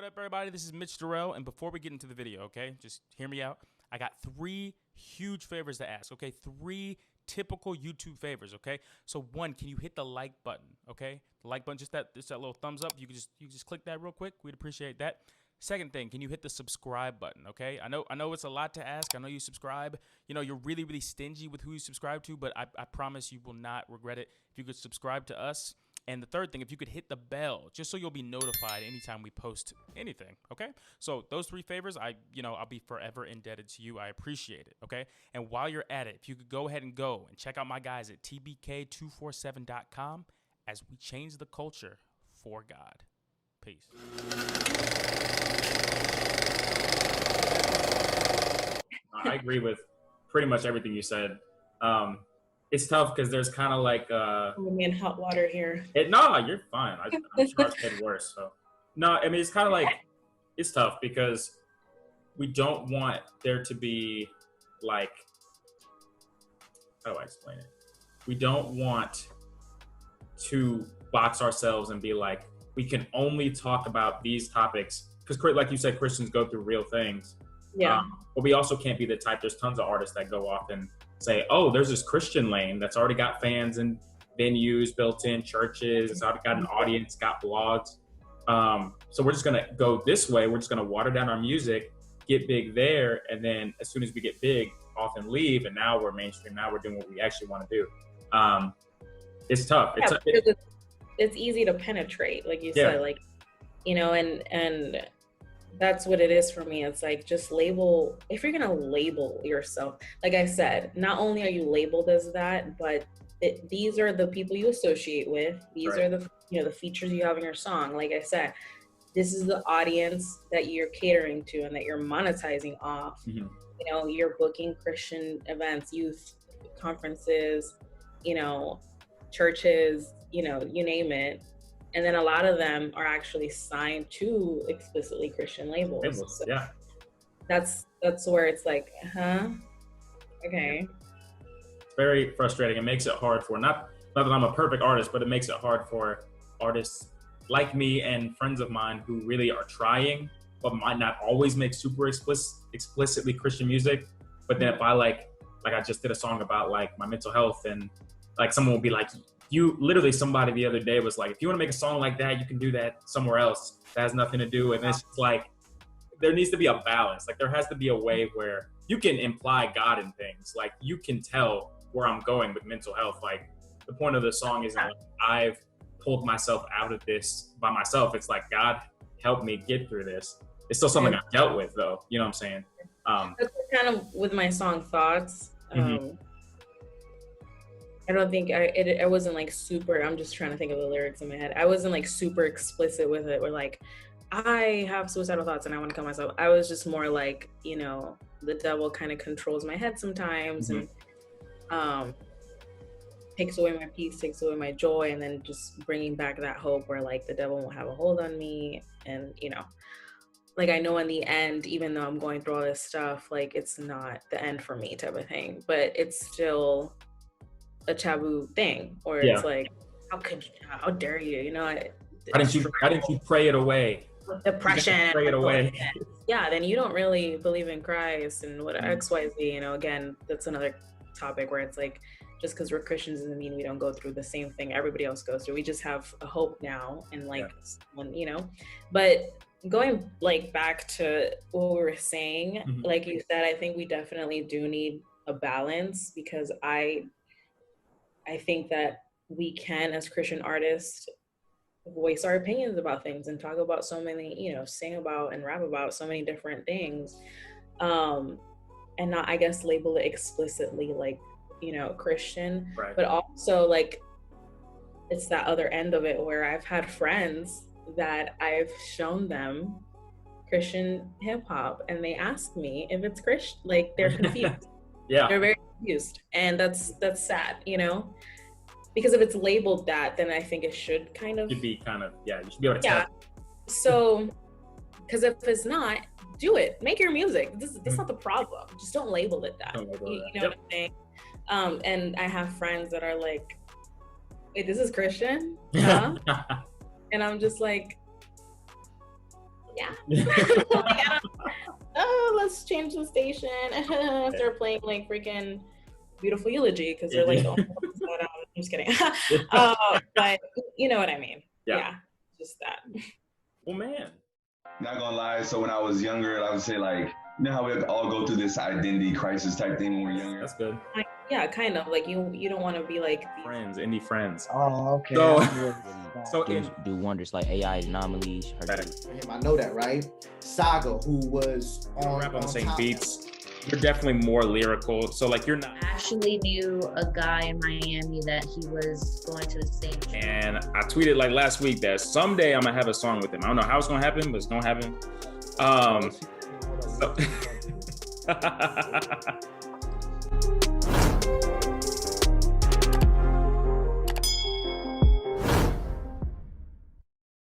up, everybody? This is Mitch Darrell, and before we get into the video, okay, just hear me out. I got 3 huge favors to ask, okay? 3 typical YouTube favors, okay? So 1, can you hit the like button, okay? The like button, just that little thumbs up. You can just click that real quick. We'd appreciate that. Second thing, can you hit the subscribe button, okay? I know it's a lot to ask. I know you subscribe. You know, you're really, really stingy with who you subscribe to, but I promise you will not regret it if you could subscribe to us. And the third thing, if you could hit the bell, just so you'll be notified anytime we post anything, okay? So those 3 favors, I'll be forever indebted to you. I appreciate it, okay? And while you're at it, if you could go ahead and check out my guys at tbk247.com as we change the culture for God. Peace. I agree with pretty much everything you said. It's tough because there's kind of like I'm in hot water here. No, you're fine. I'm sure I've been worse. So no, I mean it's kind of like it's tough because we don't want there to be like, how do I explain it? We don't want to box ourselves and be like, we can only talk about these topics because, like you said, Christians go through real things. Yeah. But we also can't be the type. There's tons of artists that go off and say, oh, there's this Christian lane that's already got fans and venues built in, churches, it's already got an audience, got blogs. So we're just going to go this way. We're just going to water down our music, get big there. And then as soon as we get big, off and leave. And now we're mainstream. Now we're doing what we actually want to do. It's tough. It's easy to penetrate, like you said, like, you know, and that's what it is for me. It's like, just label, if you're gonna label yourself, like I said, not only are you labeled as that, but these are the people you associate with. These are the, you know, the features you have in your song. Like I said, this is the audience that you're catering to and that you're monetizing off. Mm-hmm. You know, you're booking Christian events, youth conferences, you know, churches, you know, you name it. And then a lot of them are actually signed to explicitly Christian labels. So yeah. That's where it's like, okay. It's very frustrating. It makes it hard for, not that I'm a perfect artist, but it makes it hard for artists like me and friends of mine who really are trying, but might not always make super explicitly Christian music. But then if I like I just did a song about like my mental health, and like someone will be like, somebody the other day was like, if you want to make a song like that, you can do that somewhere else. That has nothing to do with it. It's just like, there needs to be a balance. Like there has to be a way where you can imply God in things. Like you can tell where I'm going with mental health. Like the point of the song isn't like, I've pulled myself out of this by myself. It's like, God help me get through this. It's still something I've dealt with though. You know what I'm saying? That's kind of with my song Thoughts. I don't think I wasn't like super, I'm just trying to think of the lyrics in my head. I wasn't like super explicit with it. Or like, I have suicidal thoughts and I want to kill myself. I was just more like, you know, the devil kind of controls my head sometimes and takes away my peace, takes away my joy, and then just bringing back that hope where like the devil won't have a hold on me. And, you know, like I know in the end, even though I'm going through all this stuff, like it's not the end for me type of thing, but it's still a taboo thing, or it's like, how dare you, you know? How didn't you pray it away? Depression. Pray it away. Yeah, then you don't really believe in Christ and what XYZ, you know, again, that's another topic where it's like, just because we're Christians doesn't mean we don't go through the same thing everybody else goes through. We just have a hope now and like, you know, but going like back to what we were saying, like you said, I think we definitely do need a balance, because I think that we can, as Christian artists, voice our opinions about things and talk about so many, you know, sing about and rap about so many different things, and not, I guess, label it explicitly like, you know, Christian, but also like it's that other end of it where I've had friends that I've shown them Christian hip hop and they ask me if it's Christian, like they're confused. They're very confused, and that's sad, you know, because if it's labeled that, then I think it should kind of be you should be able to tell. So because if it's not, do it, make your music. That's not the problem, just don't label it that. You know what I'm saying? And I have friends that are like, wait, this is Christian? And I'm just like, yeah, Let's change the station. Start playing like freaking Beautiful Eulogy because they're like the only ones that, I'm just kidding. But you know what I mean. Yeah, just that. Well, man. Not gonna lie, so when I was younger, I would say like, you know how we all go through this identity crisis type thing when we're younger? That's good. Yeah, kind of. Like you don't want to be like friends, indie friends. Oh, okay. So do wonders like AI anomalies. I know that, right? Saga, who was on the same beats. You're definitely more lyrical. So like you're not. I actually knew a guy in Miami that he was going to the same show. And I tweeted like last week that someday I'm gonna have a song with him. I don't know how it's gonna happen, but it's gonna happen.